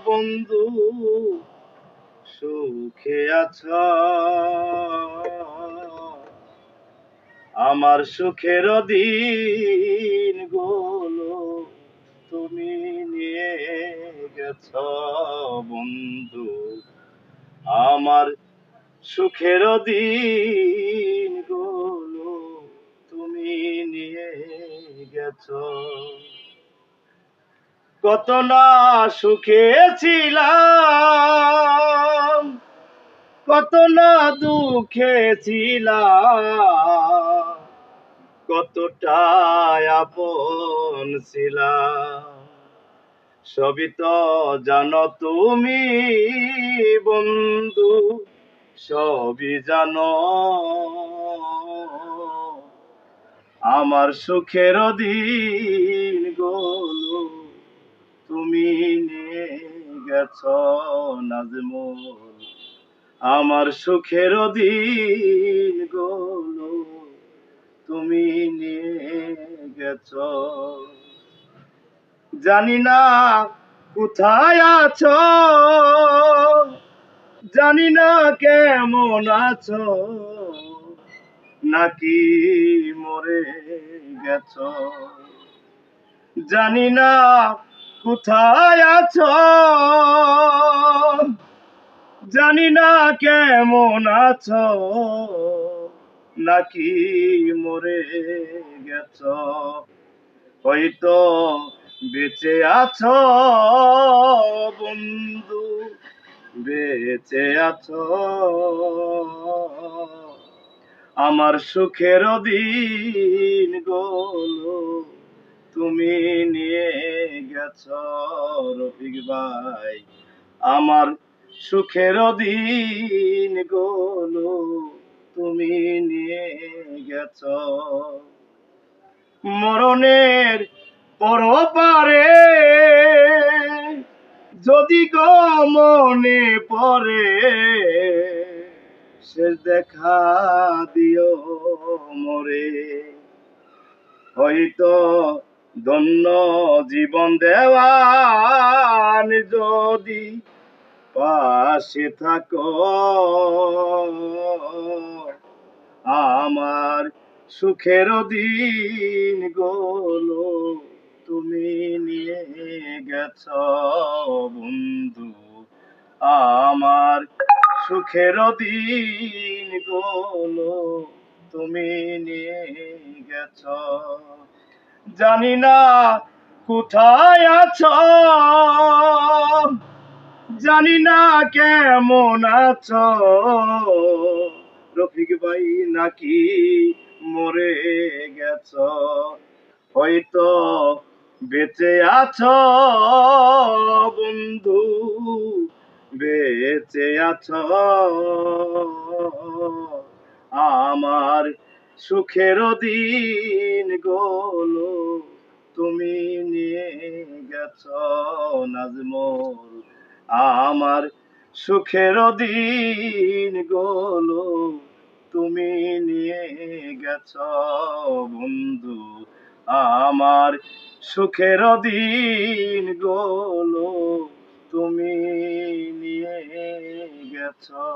বন্ধু সুখে আছো? আমার সুখের দিন গুলো তুমি নিয়ে গেছো বন্ধু। আমার সুখের দিন গুলো তুমি নিয়ে গেছো। কত না সুখে ছিলাম, কত না দুঃখে ছিলাম, কতটাই আপন ছিলাম। সবই তো জানো তুমি বন্ধু, সবই জানো। আমার সুখের দিন গুলো তুমি নিয়ে গেছো নাজমুল। আমার সুখের দিন গুলো তুমি নিয়ে গেছো। জানি না কোথায় আছো, জানি না কেমন আছো, নাকি মরে গেছো। জানি না কোথায় আছো, জানি না কেমন আছো, নাকি মরে গেছো। হয়তো বেঁচে আছো বন্ধু, বেঁচে আছো। আমার সুখের দিন গুলো তুমি নিয়ে গেছো রফিক ভাই। আমার সুখের দিন গুলো তুমি নিয়ে গেছো। মরণের পরপারে যদি গো মনে পড়ে, শেষ দেখা দিও মোরে। হয়তো ধন্য জীবন দেওয়ান যদি পাশে থাকো, আমার সুখের দিন গুলো তুমি নিয়ে গেছো বন্ধু। আমার সুখের দিন গুলো তুমি নিয়ে গেছো। জানি না কোথায় আছো, জানি না কেমন আছো, রফিক ভাই নাকি মরে গেছো। হয়তো বেঁচে আছো বন্ধু, বেঁচে আছো। আমার সুখের দিন গুলো তুমি নিয়ে গেছো নাজমুল। আমার সুখের দিন গুলো তুমি নিয়ে গেছো বন্ধু। আমার সুখের দিন গুলো তুমি নিয়ে গেছো।